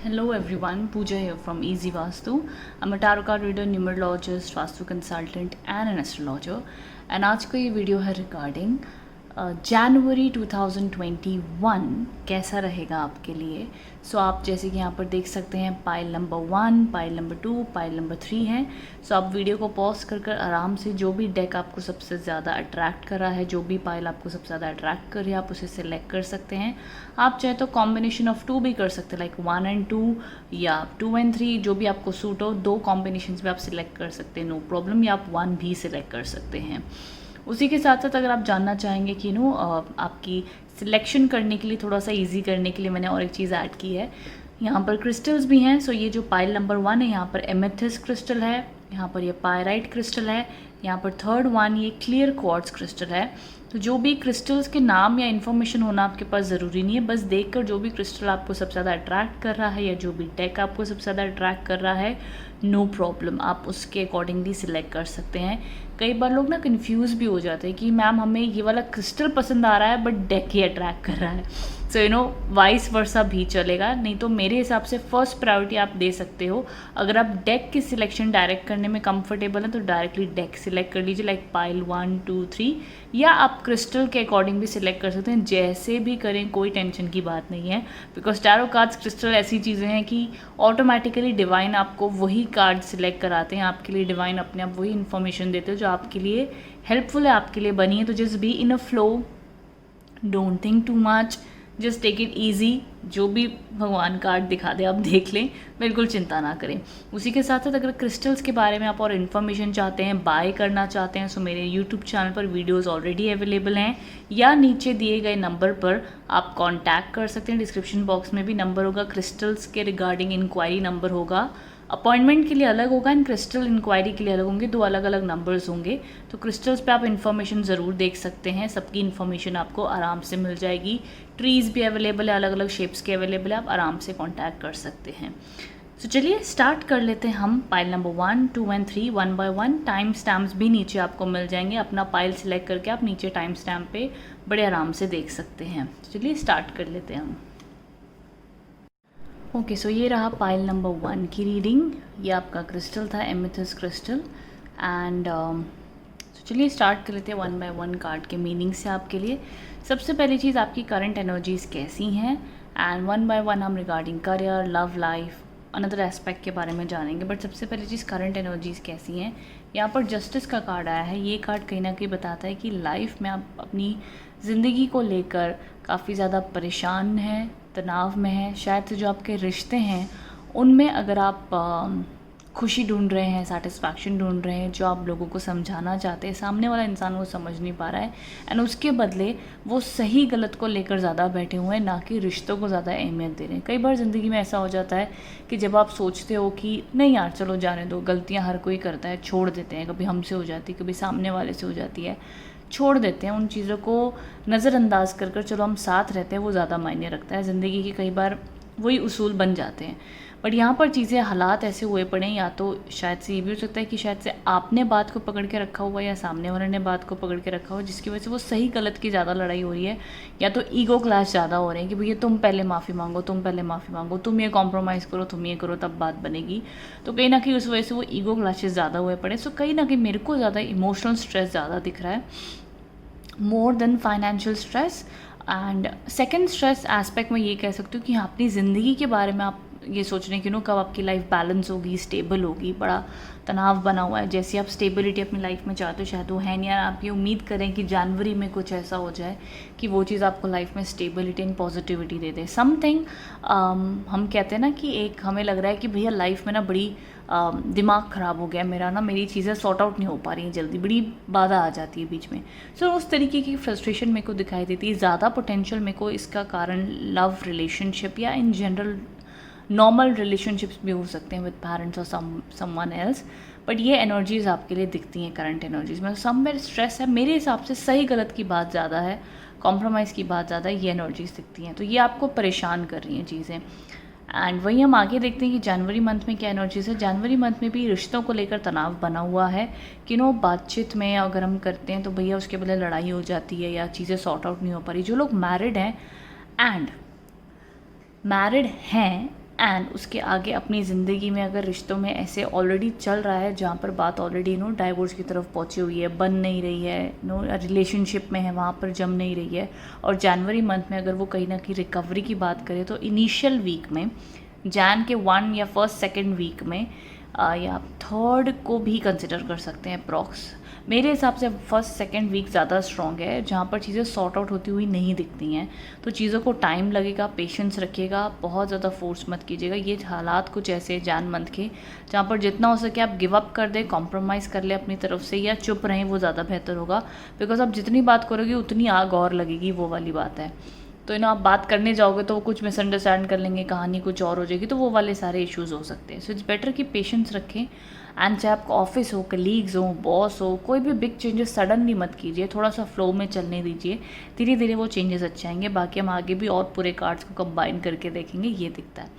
Hello everyone, Pooja here from Easy Vastu. I'm a tarot card reader, numerologist, vastu consultant and an astrologer. And आज का ये video है regarding जनवरी 2021 कैसा रहेगा आपके लिए. सो आप जैसे कि यहाँ पर देख सकते हैं pile number 1, pile number 2, pile number 3 है. सो आप वीडियो को पॉज कर आराम से जो भी डेक आपको सबसे ज़्यादा अट्रैक्ट कर रहा है, जो भी पाइल आपको सबसे ज़्यादा अट्रैक्ट कर रही है, आप उसे सिलेक्ट कर सकते हैं. आप चाहे तो कॉम्बिनेशन ऑफ 2 भी कर सकते हैं, लाइक 1 and 2 या 2 and 3, जो भी आपको सूट हो. 2 कॉम्बिनेशन भी आप सिलेक्ट कर सकते हैं, नो प्रॉब्लम. या आप 1 भी सिलेक्ट कर सकते हैं. उसी के साथ साथ अगर आप जानना चाहेंगे कि आपकी सिलेक्शन करने के लिए थोड़ा सा इजी करने के लिए मैंने और एक चीज़ ऐड की है. यहाँ पर क्रिस्टल्स भी हैं. सो ये जो पाइल नंबर 1 है, यहाँ पर एमेथिस्ट क्रिस्टल है, यहाँ पर ये पायराइट क्रिस्टल है, यहाँ पर थर्ड वन ये क्लियर क्वार्ट्ज क्रिस्टल है. तो जो भी क्रिस्टल्स के नाम या इन्फॉर्मेशन होना आपके पास ज़रूरी नहीं है, बस देखकर जो भी क्रिस्टल आपको सबसे ज़्यादा अट्रैक्ट कर रहा है या जो भी डेक आपको सबसे ज़्यादा अट्रैक्ट कर रहा है, नो प्रॉब्लम, आप उसके अकॉर्डिंगली सिलेक्ट कर सकते हैं. कई बार लोग ना कंफ्यूज भी हो जाते हैं कि मैम हमें ये वाला क्रिस्टल पसंद आ रहा है बट डेक ही अट्रैक्ट कर रहा है. सो वाइस वर्सा भी चलेगा. नहीं तो मेरे हिसाब से फर्स्ट प्रायोरिटी आप दे सकते हो. अगर आप डेक की सिलेक्शन डायरेक्ट करने में कंफर्टेबल हैं तो डायरेक्टली डेक सिलेक्ट कर लीजिए, लाइक पाइल 1, 2, 3. या आप क्रिस्टल के अकॉर्डिंग भी सिलेक्ट कर सकते हैं. जैसे भी करें कोई टेंशन की बात नहीं है, बिकॉज टैरो कार्ड्स क्रिस्टल ऐसी चीज़ें हैं कि ऑटोमेटिकली डिवाइन आपको वही कार्ड सिलेक्ट कराते हैं. आपके लिए डिवाइन अपने आप वही इन्फॉर्मेशन देते हैं जो आपके लिए हेल्पफुल है, आपके लिए बनी है. तो just be in a flow, don't think too much, just take it easy. जो भी भगवान कार्ड दिखा दे आप देख लें, बिल्कुल चिंता ना करें. उसी के साथ साथ अगर क्रिस्टल्स के बारे में आप और इन्फॉर्मेशन चाहते हैं, बाय करना चाहते हैं, सो मेरे यूट्यूब चैनल पर वीडियोस ऑलरेडी अवेलेबल हैं, या नीचे दिए गए नंबर पर आप कांटेक्ट कर सकते हैं. डिस्क्रिप्शन बॉक्स में भी नंबर होगा, क्रिस्टल्स के रिगार्डिंग इंक्वायरी नंबर होगा. अपॉइंटमेंट के लिए अलग होगा एंड क्रिस्टल इंक्वायरी के लिए अलग होंगे. 2 अलग अलग नंबर्स होंगे. तो क्रिस्टल्स पे आप इन्फॉर्मेशन ज़रूर देख सकते हैं. सबकी इन्फॉर्मेशन आपको आराम से मिल जाएगी. ट्रीज़ भी अवेलेबल है, अलग अलग शेप्स के अवेलेबल है, आप आराम से कांटेक्ट कर सकते हैं. तो चलिए स्टार्ट कर लेते हैं हम. Pile number 1, 2 and 3 1 by 1. Time stamps भी नीचे आपको मिल जाएंगे. अपना पाइल सिलेक्ट करके आप नीचे टाइम स्टैम्प पे बड़े आराम से देख सकते हैं. चलिए स्टार्ट कर लेते हैं हम. ओके, सो ये रहा पाइल नंबर 1 की रीडिंग. ये आपका क्रिस्टल था, एमेथिस्ट क्रिस्टल. एंड चलिए स्टार्ट कर लेते हैं 1 by 1 कार्ड के मीनिंग से आपके लिए. सबसे पहली चीज़ आपकी करंट एनर्जीज़ कैसी हैं, एंड 1 by 1 हम regarding career, love life, another aspect के बारे में जानेंगे. बट सबसे पहली चीज़ करंट एनर्जीज़ कैसी हैं. यहाँ पर जस्टिस का कार्ड आया है. ये कार्ड कहीं ना कहीं बताता है कि लाइफ में आप अपनी ज़िंदगी को लेकर काफ़ी ज़्यादा परेशान हैं, तनाव में हैं. शायद से जो आपके रिश्ते हैं उनमें अगर आप खुशी ढूंढ रहे हैं, सेटिस्फैक्शन ढूंढ रहे हैं, जो आप लोगों को समझाना चाहते हैं, सामने वाला इंसान वो समझ नहीं पा रहा है, एंड उसके बदले वो सही गलत को लेकर ज़्यादा बैठे हुए हैं, ना कि रिश्तों को ज़्यादा अहमियत दे रहे हैं. कई बार ज़िंदगी में ऐसा हो जाता है कि जब आप सोचते हो कि नहीं यार चलो जाने दो, गलतियाँ हर कोई करता है, छोड़ देते हैं, कभी हमसे हो जाती है, कभी सामने वाले से हो जाती है, छोड़ देते हैं. उन चीज़ों को नज़रअंदाज कर चलो हम साथ रहते हैं, वो ज़्यादा मायने रखता है. ज़िंदगी के कई बार वही उसूल बन जाते हैं. बट यहाँ पर चीज़ें, हालात ऐसे हुए पड़े हैं, या तो शायद से ये भी हो सकता है कि शायद से आपने बात को पकड़ के रखा हुआ है या सामने वाले ने बात को पकड़ के रखा हुआ, जिसकी वजह से वो सही गलत की ज़्यादा लड़ाई हो रही है. या तो ईगो क्लैश ज़्यादा हो रहे हैं कि भैया तुम पहले माफ़ी मांगो, तुम पहले माफ़ी मांगो, तुम ये कॉम्प्रोमाइज़ करो, तुम ये करो, तब बात बनेगी. तो कहीं ना कहीं उस वजह से वो ईगो क्लैशेस ज़्यादा हुए पड़े. सो कहीं ना कहीं मेरे को ज़्यादा इमोशनल स्ट्रेस ज़्यादा दिख रहा है, more than financial stress. And second stress aspect में ये कह सकती हूँ कि अपनी ज़िंदगी के बारे में आप ये सोच रहे हैं कि कब आपकी लाइफ बैलेंस होगी, स्टेबल होगी. बड़ा तनाव बना हुआ है. जैसे आप स्टेबिलिटी अपनी लाइफ में चाहते हो, शायद वो है नहीं. आप ये उम्मीद करें कि जनवरी में कुछ ऐसा हो जाए कि वो चीज़ आपको लाइफ में stability and positivity they they. Something हम कहते हैं ना कि एक हमें लग रहा है कि भैया लाइफ में ना बड़ी दिमाग ख़राब हो गया मेरा, ना मेरी चीज़ें सॉर्ट आउट नहीं हो पा रही हैं जल्दी, बड़ी बाधा आ जाती है बीच में. सो उस तरीके की फ्रस्ट्रेशन मेरे को दिखाई देती है. ज़्यादा पोटेंशियल मेरे को इसका कारण लव रिलेशनशिप या इन जनरल नॉर्मल रिलेशनशिप्स भी हो सकते हैं विद पेरेंट्स और समवन एल्स. बट ये एनर्जीज़ आपके लिए दिखती हैं करंट एनर्जीज़ में. समवेयर स्ट्रेस है. मेरे हिसाब से सही गलत की बात ज़्यादा है, कॉम्प्रोमाइज़ की बात ज़्यादा है. ये एनर्जीज़ दिखती हैं, तो ये आपको परेशान कर रही हैं चीज़ें. एंड वही हम आगे देखते हैं कि जनवरी मंथ में क्या एनर्जीज़ है. जनवरी मंथ में भी रिश्तों को लेकर तनाव बना हुआ है कि बातचीत में अगर हम करते हैं तो भैया उसके बदले लड़ाई हो जाती है या चीज़ें सॉर्ट आउट नहीं हो पा रही. जो लोग मैरिड हैं एंड उसके आगे अपनी ज़िंदगी में अगर रिश्तों में ऐसे ऑलरेडी चल रहा है जहाँ पर बात ऑलरेडी डाइवोर्स की तरफ पहुँची हुई है, बन नहीं रही है, रिलेशनशिप में है, वहाँ पर जम नहीं रही है, और जनवरी मंथ में अगर वो कहीं ना कहीं रिकवरी की बात करें तो इनिशियल वीक में जैन के 1 या फर्स्ट सेकेंड वीक में या थर्ड को भी कंसिडर कर सकते हैं अप्रॉक्स। मेरे हिसाब से फर्स्ट सेकेंड वीक ज़्यादा स्ट्रॉन्ग है, जहाँ पर चीज़ें सॉर्ट आउट होती हुई नहीं दिखती हैं, तो चीज़ों को टाइम लगेगा, पेशेंस रखिएगा, बहुत ज़्यादा फोर्स मत कीजिएगा। ये हालात कुछ ऐसे जैन मंथ के जहाँ पर जितना हो सके आप गिव अप कर दें, कॉम्प्रोमाइज़ कर ले अपनी तरफ से, या चुप रहें, वो ज़्यादा बेहतर होगा। बिकॉज आप जितनी बात करोगे उतनी आग और लगेगी, वो वाली बात है। तो आप बात करने जाओगे तो वो कुछ मिसअंडरस्टैंड कर लेंगे, कहानी कुछ और हो जाएगी, तो वो वाले सारे इश्यूज़ हो सकते हैं। सो इट्स बेटर कि पेशेंस रखें। एंड चाहे आपका ऑफिस हो, कलीग्स हो, बॉस हो, कोई भी बिग चेंजेस सडनली मत कीजिए, थोड़ा सा फ्लो में चलने दीजिए, धीरे धीरे वो चेंजेस अच्छे आएंगे। बाकी हम आगे भी और पूरे कार्ड्स को कंबाइन करके देखेंगे, ये दिखता है।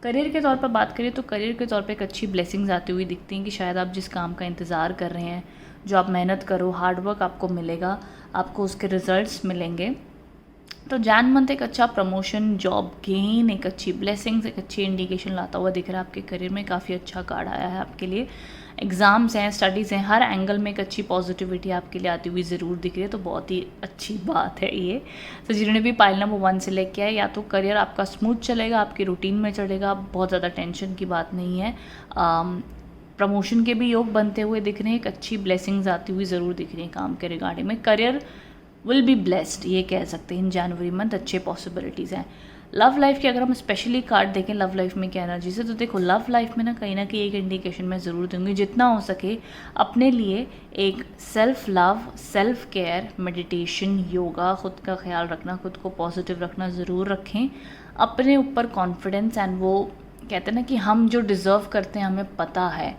करियर के तौर पर बात करें तो करियर के तौर पे एक अच्छी ब्लेसिंग्स आती हुई दिखती हैं कि शायद आप जिस काम का इंतज़ार कर रहे हैं, जो आप मेहनत करो, हार्डवर्क आपको मिलेगा, आपको उसके रिजल्ट्स मिलेंगे। तो जैन मंथ एक अच्छा प्रमोशन, जॉब गेन, एक अच्छी ब्लेसिंग्स, एक अच्छी इंडिकेशन लाता हुआ दिख रहा है आपके करियर में। काफ़ी अच्छा कार्ड आया है आपके लिए। एग्ज़ाम्स हैं, स्टडीज़ हैं, हर एंगल में एक अच्छी पॉजिटिविटी आपके लिए आती हुई ज़रूर दिख रही है, तो बहुत ही अच्छी बात है ये। तो जिन्होंने भी पाइल नंबर 1 से लेके आए, या तो करियर आपका स्मूथ चलेगा, आपकी रूटीन में चलेगा, बहुत ज़्यादा टेंशन की बात नहीं है। प्रमोशन के भी योग बनते हुए दिख रहे हैं, एक अच्छी ब्लेसिंग्स आती हुई ज़रूर दिख रही है काम के रिगार्डिंग में। करियर विल बी ब्लेस्ड, ये कह सकते हैं इन जनवरी मंथ, अच्छे पॉसिबिलिटीज़ हैं। लव लाइफ की अगर हम स्पेशली कार्ड देखें लव लाइफ में क्या एनर्जी से, तो देखो लव लाइफ में ना कहीं एक इंडिकेशन मैं ज़रूर दूंगी, जितना हो सके अपने लिए एक self love, self care, meditation, yoga, ख़ुद का ख्याल रखना, खुद को पॉजिटिव रखना ज़रूर रखें। अपने ऊपर कॉन्फिडेंस, एंड वो कहते हैं ना कि हम जो डिज़र्व करते हैं हमें पता है,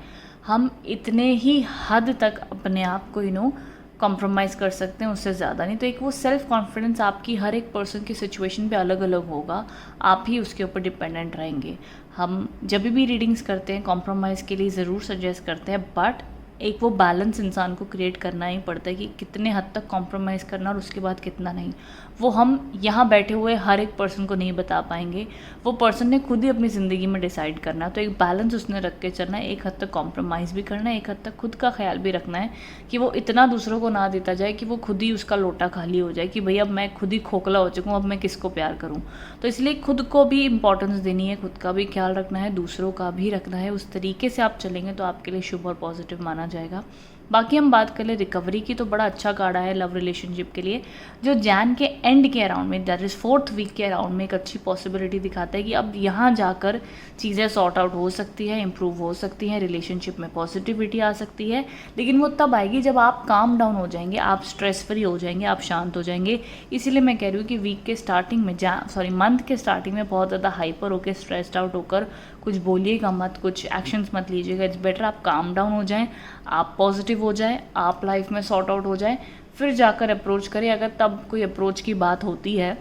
हम इतने ही हद तक अपने आप को कॉम्प्रोमाइज़ कर सकते हैं, उससे ज़्यादा नहीं। तो एक वो सेल्फ कॉन्फिडेंस आपकी हर एक पर्सन की सिचुएशन पे अलग अलग होगा, आप ही उसके ऊपर डिपेंडेंट रहेंगे। हम जब भी रीडिंग्स करते हैं कॉम्प्रोमाइज़ के लिए ज़रूर सजेस्ट करते हैं, बट एक वो बैलेंस इंसान को क्रिएट करना ही पड़ता है कि कितने हद तक कॉम्प्रोमाइज़ करना और उसके बाद कितना नहीं। वो हम यहाँ बैठे हुए हर एक पर्सन को नहीं बता पाएंगे, वो पर्सन ने खुद ही अपनी ज़िंदगी में डिसाइड करना है। तो एक बैलेंस उसने रख के चलना है, एक हद तक कॉम्प्रोमाइज़ भी करना है, एक हद तक खुद का ख्याल भी रखना है कि वो इतना दूसरों को ना देता जाए कि वो खुद ही उसका लोटा खाली हो जाए कि भैया अब मैं खुद ही खोखला हो चुका हूँ, अब मैं किसको प्यार करूँ। तो इसलिए खुद को भी इम्पोर्टेंस देनी है, खुद का भी ख्याल रखना है, दूसरों का भी रखना है। उस तरीके से आप चलेंगे तो आपके लिए शुभ और पॉजिटिव माना जाएगा। बाकी हम बात कर ले रिकवरी की, तो बड़ा अच्छा कार्ड आया है लव रिलेशनशिप के लिए, जो जैन के एंड के अराउंड में, दैट इज़ 4th वीक के अराउंड में एक अच्छी पॉसिबिलिटी दिखाता है कि अब यहाँ जाकर चीज़ें सॉर्ट आउट हो सकती है, इंप्रूव हो सकती हैं, रिलेशनशिप में पॉजिटिविटी आ सकती है। लेकिन वो तब आएगी जब आप काम डाउन हो जाएंगे, आप स्ट्रेस फ्री हो जाएंगे, आप शांत हो जाएंगे। इसीलिए मैं कह रही हूँ कि वीक के स्टार्टिंग में मंथ के स्टार्टिंग में बहुत ज़्यादा हाइपर होकर, स्ट्रेस्ड आउट होकर कुछ बोलिएगा मत, कुछ एक्शंस मत लीजिएगा। इट्स बेटर आप काम डाउन हो जाएं, आप पॉजिटिव हो जाएं, आप लाइफ में सॉर्ट आउट हो जाएं, फिर जाकर अप्रोच करें। अगर तब कोई अप्रोच की बात होती है,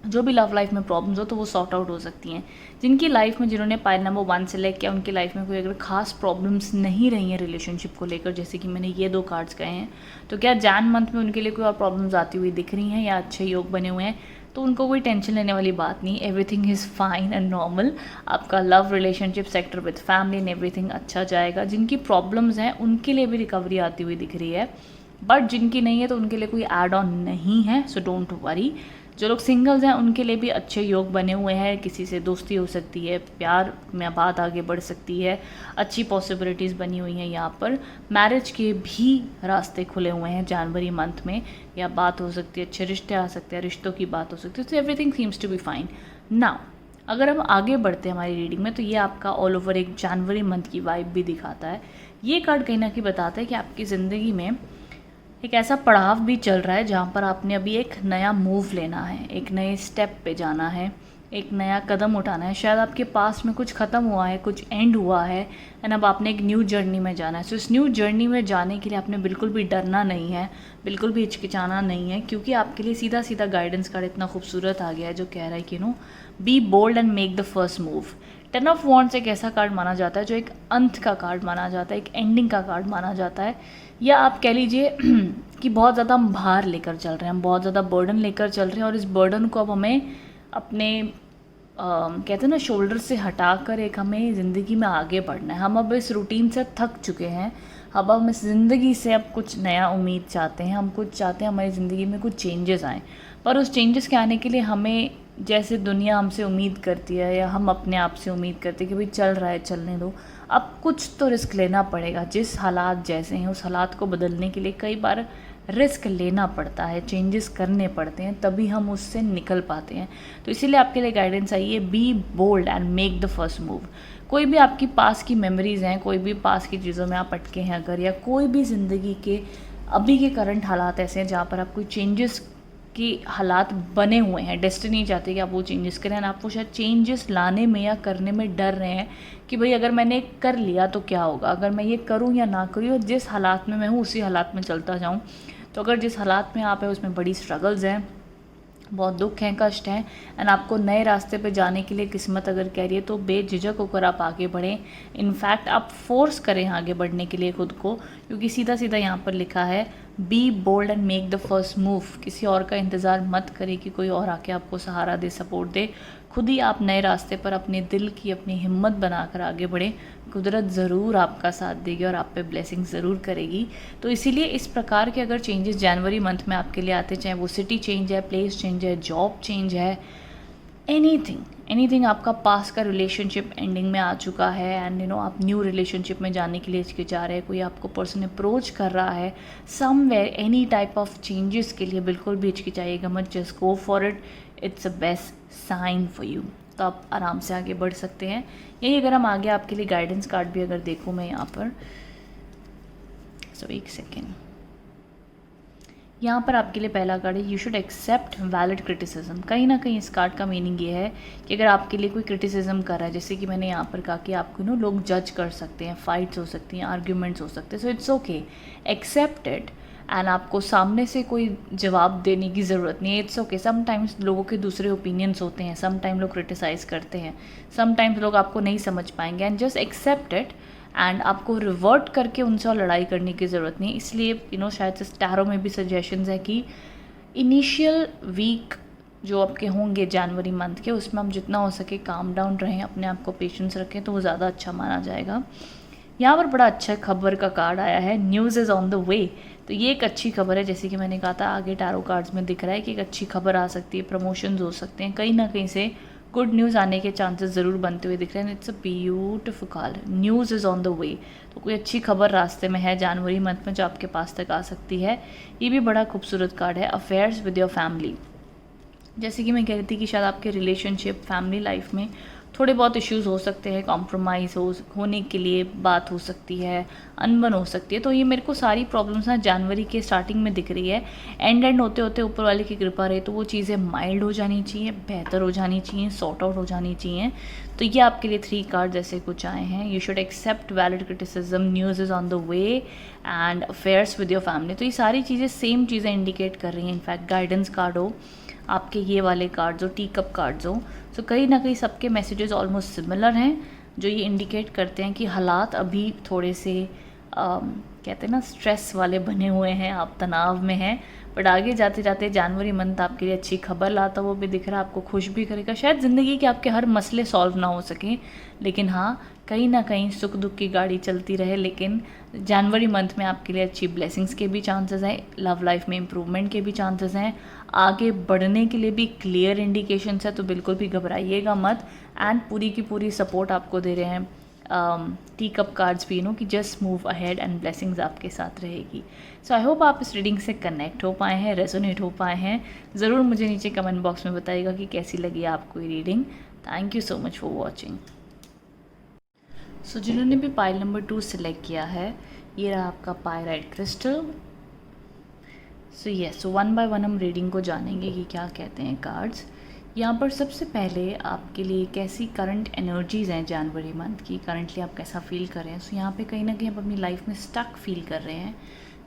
जो भी लव लाइफ में प्रॉब्लम्स हो तो वो सॉर्ट आउट हो सकती हैं। जिनकी लाइफ में, जिन्होंने पाइल नंबर 1 सेलेक्ट किया, उनकी लाइफ में कोई अगर खास प्रॉब्लम्स नहीं रही हैं रिलेशनशिप को लेकर, जैसे कि मैंने ये 2 कार्ड्स कहे हैं, तो क्या जैन मंथ में उनके लिए कोई और प्रॉब्लम्स आती हुई दिख रही हैं या अच्छे योग बने हुए हैं, तो उनको कोई टेंशन लेने वाली बात नहीं। Everything is fine and normal. आपका love relationship sector with family and everything अच्छा जाएगा। जिनकी प्रॉब्लम्स हैं उनके लिए भी रिकवरी आती हुई दिख रही है, बट जिनकी नहीं है तो उनके लिए कोई एड ऑन नहीं है, सो डोंट वरी। जो लोग सिंगल्स हैं उनके लिए भी अच्छे योग बने हुए हैं, किसी से दोस्ती हो सकती है, प्यार में बात आगे बढ़ सकती है, अच्छी पॉसिबिलिटीज़ बनी हुई हैं यहाँ पर। मैरिज के भी रास्ते खुले हुए हैं जनवरी मंथ में, या बात हो सकती है, अच्छे रिश्ते आ सकते हैं, रिश्तों की बात हो सकती है। तो everything seems to be fine. Now अगर हम आगे बढ़ते हैं हमारी रीडिंग में, तो ये आपका ऑल ओवर एक जनवरी मंथ की वाइब भी दिखाता है। ये कार्ड कहीं ना कहीं बताता है कि आपकी ज़िंदगी में एक ऐसा पड़ाव भी चल रहा है जहाँ पर आपने अभी एक नया मूव लेना है, एक नए स्टेप पे जाना है, एक नया कदम उठाना है। शायद आपके पास में कुछ ख़त्म हुआ है, कुछ एंड हुआ है, एंड अब आपने एक न्यू जर्नी में जाना है। सो इस न्यू जर्नी में जाने के लिए आपने बिल्कुल भी डरना नहीं है, बिल्कुल भी हिचकिचाना नहीं है, क्योंकि आपके लिए सीधा सीधा गाइडेंस कार्ड इतना खूबसूरत आ गया है जो कह रहा है कि be bold and make the first move. 10 of wands एक ऐसा कार्ड माना जाता है जो एक अंत का कार्ड माना जाता है, एक एंडिंग का कार्ड माना जाता है, या आप कह लीजिए कि बहुत ज़्यादा हम भार लेकर चल रहे हैं, हम बहुत ज़्यादा बर्डन लेकर चल रहे हैं, और इस बर्डन को अब हमें अपने कहते हैं ना, शोल्डर से हटाकर एक हमें ज़िंदगी में आगे बढ़ना है। हम अब इस रूटीन से थक चुके हैं। अब हम इस ज़िंदगी से अब कुछ नया उम्मीद चाहते हैं। हम कुछ चाहते हैं हमारी ज़िंदगी में कुछ चेंजेस आएँ, पर उस चेंजेस के आने के लिए हमें, जैसे दुनिया हमसे उम्मीद करती है या हम अपने आप से उम्मीद करते हैं कि भाई चल रहा है, चलने दो, अब कुछ तो रिस्क लेना पड़ेगा। जिस हालात जैसे हैं उस हालात को बदलने के लिए कई बार रिस्क लेना पड़ता है, चेंजेस करने पड़ते हैं, तभी हम उससे निकल पाते हैं। तो इसीलिए आपके लिए गाइडेंस आई है, be bold and make the first move. कोई भी आपकी पास की मेमोरीज़ हैं, कोई भी पास की चीज़ों में आप अटके हैं अगर, या कोई भी ज़िंदगी के अभी के करंट हालात ऐसे हैं जहाँ पर आप कोई चेंजेस की हालात बने हुए हैं, डेस्टिनी चाहती है कि आप वो चेंजेस करें, आप वो शायद चेंजेस लाने में या करने में डर रहे हैं कि भाई अगर मैंने कर लिया तो क्या होगा, अगर मैं ये करूँ या ना करूँ, और जिस हालात में मैं हूँ उसी हालात में चलता जाऊँ। तो अगर जिस हालात में आप हैं उसमें बड़ी स्ट्रगल्स हैं, बहुत दुख हैं, कष्ट हैं, एंड आपको नए रास्ते पे जाने के लिए किस्मत अगर कह रही है, तो बेझिझक होकर आप आगे बढ़ें। इनफैक्ट आप फोर्स करें आगे बढ़ने के लिए खुद को, क्योंकि सीधा सीधा यहाँ पर लिखा है, be bold and make the first move. किसी और का इंतज़ार मत करें कि कोई और आके आपको सहारा दे, सपोर्ट दे। खुद ही आप नए रास्ते पर अपने दिल की अपनी हिम्मत बनाकर आगे बढ़ें। कुदरत ज़रूर आपका साथ देगी और आप पे ब्लेसिंग ज़रूर करेगी। तो इसीलिए इस प्रकार के अगर चेंजेस जनवरी मंथ में आपके लिए आते, चाहे वो सिटी चेंज है, प्लेस चेंज है, जॉब चेंज है, एनीथिंग आपका पास का रिलेशनशिप एंडिंग में आ चुका है एंड आप न्यू रिलेशनशिप में जाने के लिए हिचकिचा रहे हैं, कोई आपको पर्सन अप्रोच कर रहा है somewhere, any type of changes के लिए बिल्कुल भी हिचकिचाइएगा मत, just go for it, it's a best sign for you. तो आप आराम से आगे बढ़ सकते हैं। यही अगर हम आगे आपके लिए गाइडेंस कार्ड भी अगर देखूँ मैं यहाँ पर, एक सेकेंड, यहाँ पर आपके लिए पहला कार्ड है, you should accept valid criticism. कहीं ना कहीं इस कार्ड का मीनिंग ये है कि अगर आपके लिए कोई क्रिटिसिज्म कर रहा है, जैसे कि मैंने यहाँ पर कहा कि आपको लोग जज कर सकते हैं, फाइट्स हो सकती हैं, आर्ग्यूमेंट्स हो सकते हैं, so it's okay, accept it. And आपको सामने से कोई जवाब देने की ज़रूरत नहीं है, इट्स ओके। समटाइम्स लोगों के दूसरे ओपिनियंस होते हैं, समटाइम लोग क्रिटिसाइज़ करते हैं, समटाइम्स लोग आपको नहीं समझ पाएंगे, and just accept it. And आपको रिवर्ट करके उनसे और लड़ाई करने की ज़रूरत नहीं। इसलिए शायद इस टैरो में भी सजेशंस है कि इनिशियल वीक जो आपके होंगे जनवरी मंथ के, उसमें हम जितना हो सके काम डाउन रहें, अपने आप को पेशेंस रखें, तो वो ज़्यादा अच्छा माना जाएगा। यहाँ पर बड़ा अच्छा खबर का कार्ड आया है, न्यूज़ इज़ ऑन द वे। तो ये एक अच्छी खबर है, जैसे कि मैंने कहा था, आगे टैरो कार्ड्स में दिख रहा है कि एक अच्छी खबर आ सकती है, प्रमोशंस हो सकते हैं, कहीं ना कहीं से गुड न्यूज़ आने के चांसेस ज़रूर बनते हुए दिख रहे हैं। It's a beautiful call, news is on the वे। तो कोई अच्छी खबर रास्ते में है जनवरी मंथ में जो आपके पास तक आ सकती है। ये भी बड़ा खूबसूरत कार्ड है, अफेयर्स विद योर फैमिली। जैसे कि मैं कह रही थी कि शायद आपके रिलेशनशिप, फैमिली लाइफ में थोड़े बहुत इश्यूज़ हो सकते हैं, कॉम्प्रोमाइज़ होने के लिए बात हो सकती है, अनबन हो सकती है। तो ये मेरे को सारी प्रॉब्लम्स ना जनवरी के स्टार्टिंग में दिख रही है। एंड होते होते ऊपर वाले की कृपा रहे तो वो चीज़ें माइल्ड हो जानी चाहिए, बेहतर हो जानी चाहिए, सॉर्ट आउट हो जानी चाहिए। तो ये आपके लिए 3 कार्ड जैसे कुछ आए हैं। You should accept valid criticism, news is on the way, and affairs with your family. तो ये सारी चीज़ें सेम चीज़ें इंडिकेट कर रही हैं। इनफैक्ट गाइडेंस कार्ड हो, आपके ये वाले कार्ड्स हो, टी कप कार्ड्स हो, तो कहीं ना कहीं सबके मैसेजेस ऑलमोस्ट सिमिलर हैं, जो ये इंडिकेट करते हैं कि हालात अभी थोड़े से कहते हैं ना स्ट्रेस वाले बने हुए हैं, आप तनाव में हैं, बट आगे जाते जाते जनवरी मंथ आपके लिए अच्छी खबर लाता वो भी दिख रहा है, आपको खुश भी करेगा। शायद ज़िंदगी के आपके हर मसले सॉल्व ना हो सकें, लेकिन हाँ कहीं ना कहीं सुख दुख की गाड़ी चलती रहे। लेकिन जनवरी मंथ में आपके लिए अच्छी ब्लेसिंग्स के भी चांसेस हैं, लव लाइफ में इम्प्रूवमेंट के भी चांसेस हैं, आगे बढ़ने के लिए भी क्लियर इंडिकेशंस है। तो बिल्कुल भी घबराइएगा मत, एंड पूरी की पूरी सपोर्ट आपको दे रहे हैं टी कप कार्ड्स भी, कि just move ahead and blessings आपके साथ रहेगी। सो आई होप आप इस रीडिंग से कनेक्ट हो पाए हैं, रेजोनेट हो पाए हैं। ज़रूर मुझे नीचे कमेंट बॉक्स में बताइएगा कि कैसी लगी आपको ये reading. Thank you so much for watching. So जिन्होंने भी पाइल नंबर 2 सिलेक्ट किया है, ये रहा आपका पायराइट क्रिस्टल। सो 1 बाय 1 हम रीडिंग को जानेंगे कि क्या कहते हैं कार्ड्स। यहाँ पर सबसे पहले आपके लिए कैसी करंट एनर्जीज़ हैं जनवरी मंथ की, करंटली आप कैसा फील कर रहे हैं। सो यहाँ पे कहीं ना कहीं आप अपनी लाइफ में स्टक फील कर रहे हैं,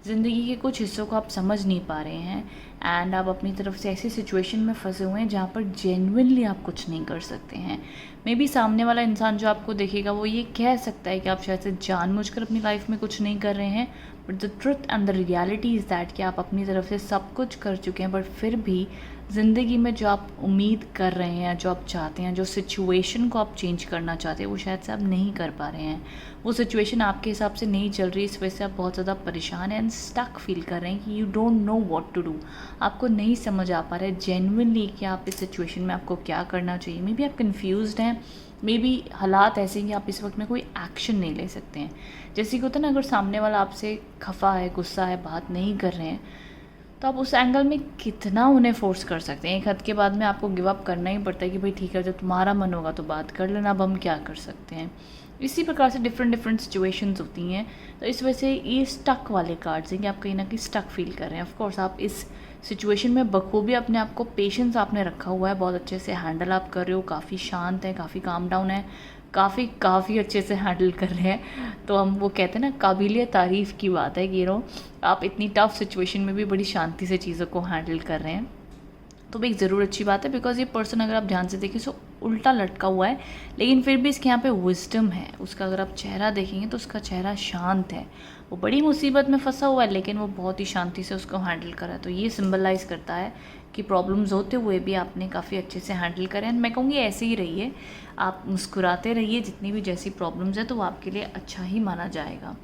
ज़िंदगी के कुछ हिस्सों को आप समझ नहीं पा रहे हैं, एंड आप अपनी तरफ से ऐसी सिचुएशन में फंसे हुए हैं जहाँ पर जेन्युइनली आप कुछ नहीं कर सकते हैं। मे बी सामने वाला इंसान जो आपको देखेगा वो ये कह सकता है कि आप शायद से जानबूझकर अपनी लाइफ में कुछ नहीं कर रहे हैं, but the truth and the reality is that कि आप अपनी तरफ से सब कुछ कर चुके हैं, बट फिर भी ज़िंदगी में जो आप उम्मीद कर रहे हैं, जो आप चाहते हैं, जो सिचुएशन को आप चेंज करना चाहते हैं, वो शायद से आप नहीं कर पा रहे हैं। वो सिचुएशन आपके हिसाब से नहीं चल रही, इस वजह से आप बहुत ज़्यादा परेशान हैं एंड स्टक फील कर रहे हैं कि you don't know what to do. आपको नहीं समझ आ पा रहा है जेन्युइनली कि आप इस सिचुएशन में आपको क्या करना चाहिए। मे बी आप कन्फ्यूज़ड हैं, मे बी हालात ऐसे हैं कि आप इस वक्त में कोई एक्शन नहीं ले सकते हैं। जैसे कि होता है ना, अगर सामने वाला आपसे खफा है, गुस्सा है, बात नहीं कर रहे हैं, तो आप उस एंगल में कितना उन्हें फ़ोर्स कर सकते हैं। एक हद के बाद में आपको गिव अप करना ही पड़ता है कि भाई ठीक है, जब तुम्हारा मन होगा तो बात कर लेना, अब हम क्या कर सकते हैं। इसी प्रकार से डिफरेंट सिचुएशंस होती हैं। तो इस वजह से ये स्टक वाले कार्ड्स हैं कि आप कहीं ना कहीं स्टक फील कर रहे हैं। ऑफ कोर्स आप इस सिचुएशन में बखूबी अपने आप को, पेशेंस आपने रखा हुआ है, बहुत अच्छे से हैंडल आप कर रहे हो, काफ़ी शांत है, काफ़ी काम डाउन है, काफ़ी अच्छे से हैंडल कर रहे हैं। तो हम वो कहते हैं ना, काबिलियत तारीफ़ की बात है कि आप इतनी टफ सिचुएशन में भी बड़ी शांति से चीज़ों को हैंडल कर रहे हैं। तो एक ज़रूर अच्छी बात है, बिकॉज ये पर्सन अगर आप ध्यान से देखें तो उल्टा लटका हुआ है, लेकिन फिर भी इसके यहाँ पे विजडम है। उसका अगर आप चेहरा देखेंगे तो उसका चेहरा शांत है। वो बड़ी मुसीबत में फंसा हुआ है, लेकिन वो बहुत ही शांति से उसको हैंडल कर रहा है। तो ये सिंबलाइज़ करता है कि प्रॉब्लम्स होते हुए भी आपने काफ़ी अच्छे से हैंडल करें। एंड मैं कहूँगी ऐसे ही रहिए, आप मुस्कुराते रहिए, जितनी भी जैसी प्रॉब्लम्स है तो वो आपके लिए अच्छा ही माना जाएगा।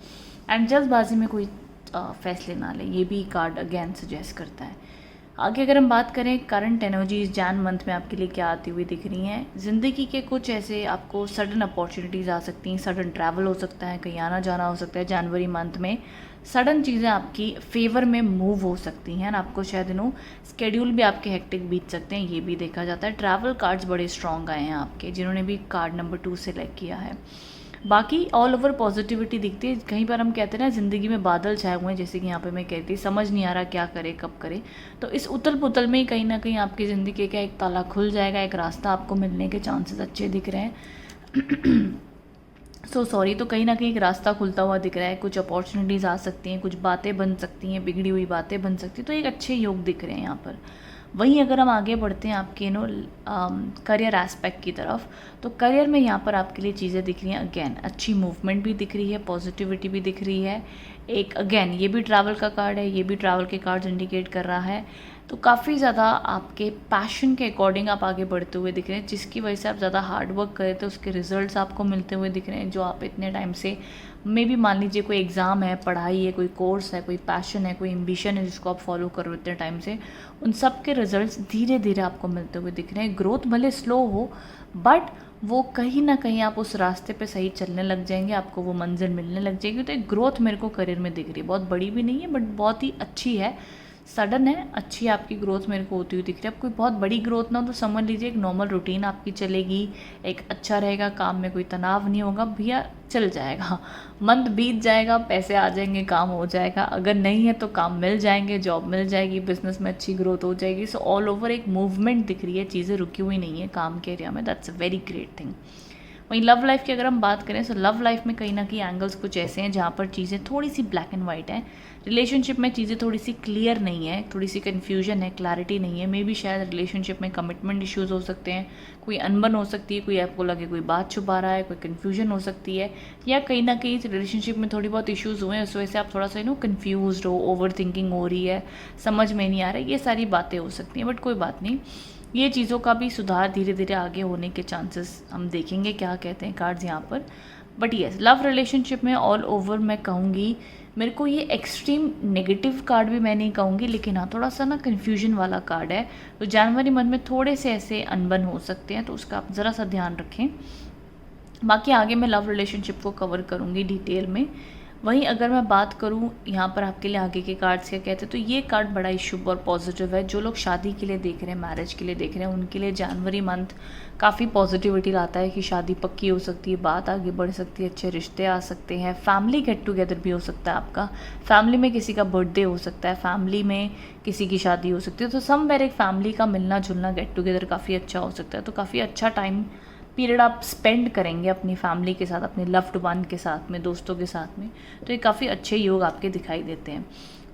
एंड जल्दबाजी में कोई फैसले ना लें, ये भी कार्ड अगेन सजेस्ट करता है। आगे अगर हम बात करें करंट एनर्जीज जैन मंथ में आपके लिए क्या आती हुई दिख रही हैं। ज़िंदगी के कुछ ऐसे आपको सडन अपॉर्चुनिटीज़ आ सकती हैं, सडन ट्रैवल हो सकता है, कहीं आना जाना हो सकता है। जनवरी मंथ में सडन चीज़ें आपकी फेवर में मूव हो सकती हैं, आपको शायद स्केड्यूल भी आपके हेक्टिक बीत सकते हैं, ये भी देखा जाता है। ट्रैवल कार्ड्स बड़े स्ट्रॉन्ग आए हैं आपके, जिन्होंने भी कार्ड नंबर 2 सेलेक्ट किया है। बाकी ऑल ओवर पॉजिटिविटी दिखती है। कहीं पर हम कहते हैं ना, ज़िंदगी में बादल छाए हुए हैं, जैसे कि यहाँ पे मैं कहती, समझ नहीं आ रहा क्या करे, कब करे। तो इस उतल पुतल में ही कहीं ना कहीं आपकी ज़िंदगी का एक ताला खुल जाएगा, एक रास्ता आपको मिलने के चांसेस अच्छे दिख रहे हैं। तो कहीं ना कहीं एक रास्ता खुलता हुआ दिख रहा है, कुछ अपॉर्चुनिटीज़ आ सकती हैं, कुछ बातें बन सकती हैं, बिगड़ी हुई बातें बन सकती हैं। तो एक अच्छे योग दिख रहे हैं यहाँ पर। वहीं अगर हम आगे बढ़ते हैं आपके करियर एस्पेक्ट की तरफ, तो करियर में यहाँ पर आपके लिए चीज़ें दिख रही हैं। अगेन अच्छी मूवमेंट भी दिख रही है, पॉजिटिविटी भी दिख रही है। एक अगेन ये भी ट्रैवल का कार्ड है, ये भी ट्रैवल के कार्ड्स इंडिकेट कर रहा है। तो काफ़ी ज़्यादा आपके पैशन के अकॉर्डिंग आप आगे बढ़ते हुए दिख रहे हैं, जिसकी वजह से आप ज़्यादा हार्ड वर्क करे थे, उसके रिजल्ट्स आपको मिलते हुए दिख रहे हैं। जो आप इतने टाइम से, मे भी मान लीजिए कोई एग्ज़ाम है, पढ़ाई है, कोई कोर्स है, कोई पैशन है, कोई एम्बिशन है जिसको आप फॉलो कर रहे हो इतने टाइम से, उन सब के रिजल्ट्स धीरे धीरे आपको मिलते हुए दिख रहे हैं। ग्रोथ भले स्लो हो, बट वो कहीं ना कहीं आप उस रास्ते पे सही चलने लग जाएंगे, आपको वो मंजिल मिलने लग जाएगी। तो एक ग्रोथ मेरे को करियर में दिख रही है, बहुत बड़ी भी नहीं है बट बहुत ही अच्छी है, सडन है, अच्छी आपकी ग्रोथ मेरे को होती हुई दिख रही है। अब कोई बहुत बड़ी ग्रोथ ना हो तो समझ लीजिए एक नॉर्मल रूटीन आपकी चलेगी, एक अच्छा रहेगा, काम में कोई तनाव नहीं होगा, भैया चल जाएगा, मंथ बीत जाएगा, पैसे आ जाएंगे, काम हो जाएगा। अगर नहीं है तो काम मिल जाएंगे, जॉब मिल जाएगी, बिजनेस में अच्छी ग्रोथ हो जाएगी। सो ऑल ओवर एक मूवमेंट दिख रही है, चीज़ें रुकी हुई नहीं है काम के एरिया में। That's a very great thing. वहीं लव लाइफ की अगर हम बात करें तो लव लाइफ में कहीं ना कहीं एंगल्स कुछ ऐसे हैं जहाँ पर चीज़ें थोड़ी सी ब्लैक एंड वाइट हैं। रिलेशनशिप में चीज़ें थोड़ी सी क्लियर नहीं है, थोड़ी सी कन्फ्यूजन है, क्लैरिटी नहीं है। मे बी शायद रिलेशनशिप में कमिटमेंट इश्यूज़ हो सकते हैं, कोई अनबन हो सकती है, कोई आपको लगे कोई बात छुपा रहा है, कोई कन्फ्यूजन हो सकती है, या कहीं ना कहीं रिलेशनशिप में थोड़ी बहुत इश्यूज़ हुए हैं, उस वजह से आप थोड़ा सा कन्फ्यूज हो, ओवर थिंकिंग हो रही है, समझ में नहीं आ रहा है, ये सारी बातें हो सकती हैं। बट कोई बात नहीं, ये चीज़ों का भी सुधार धीरे धीरे आगे होने के चांसेस हम देखेंगे, क्या कहते हैं कार्ड्स यहाँ पर। बट येस, लव रिलेशनशिप में ऑल ओवर मैं कहूँगी, मेरे को ये एक्सट्रीम नेगेटिव कार्ड भी मैं नहीं कहूँगी, लेकिन हाँ थोड़ा सा कन्फ्यूजन वाला कार्ड है। तो जनवरी मंथ में थोड़े से ऐसे अनबन हो सकते हैं, तो उसका आप ज़रा सा ध्यान रखें। बाकी आगे मैं लव रिलेशनशिप को कवर करूँगी डिटेल में। वहीं अगर मैं बात करूं यहाँ पर आपके लिए आगे के कार्ड्स क्या कहते हैं, तो ये कार्ड बड़ा ही शुभ और पॉजिटिव है। जो लोग शादी के लिए देख रहे हैं, मैरिज के लिए देख रहे हैं, उनके लिए जनवरी मंथ काफ़ी पॉजिटिविटी लाता है कि शादी पक्की हो सकती है, बात आगे बढ़ सकती है, अच्छे रिश्ते आ सकते हैं, फैमिली गेट टुगेदर भी हो सकता है आपका, फैमिली में किसी का बर्थडे हो सकता है, फैमिली में किसी की शादी हो सकती है। तो समवेयर एक फैमिली का मिलना जुलना, गेट टुगेदर काफ़ी अच्छा हो सकता है। तो काफ़ी अच्छा टाइम पीरियड आप स्पेंड करेंगे अपनी फैमिली के साथ, अपने लव्ड वन के साथ में, दोस्तों के साथ में। तो ये काफ़ी अच्छे योग आपके दिखाई देते हैं।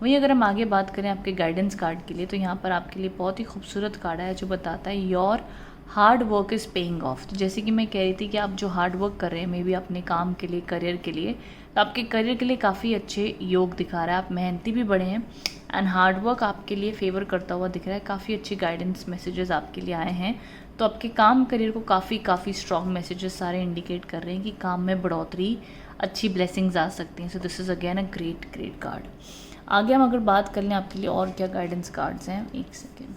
वहीं अगर हम आगे बात करें आपके गाइडेंस कार्ड के लिए, तो यहाँ पर आपके लिए बहुत ही खूबसूरत कार्ड है जो बताता है your hard work is paying off. तो जैसे कि मैं कह रही थी कि आप जो हार्ड वर्क कर रहे हैं, मे बी अपने काम के लिए, करियर के लिए, तो आपके करियर के लिए काफ़ी अच्छे योग दिखा रहा है। आप मेहनती भी बड़े हैं एंड हार्डवर्क आपके लिए फेवर करता हुआ दिख रहा है। काफ़ी अच्छी गाइडेंस मैसेजेस आपके लिए आए हैं। तो आपके काम करियर को काफ़ी स्ट्रॉन्ग मैसेजेस सारे इंडिकेट कर रहे हैं कि काम में बढ़ोतरी, अच्छी ब्लेसिंग्स आ सकती हैं। So this is again a great card. आगे हम अगर बात कर लें आपके लिए और क्या गाइडेंस कार्ड्स हैं, एक second.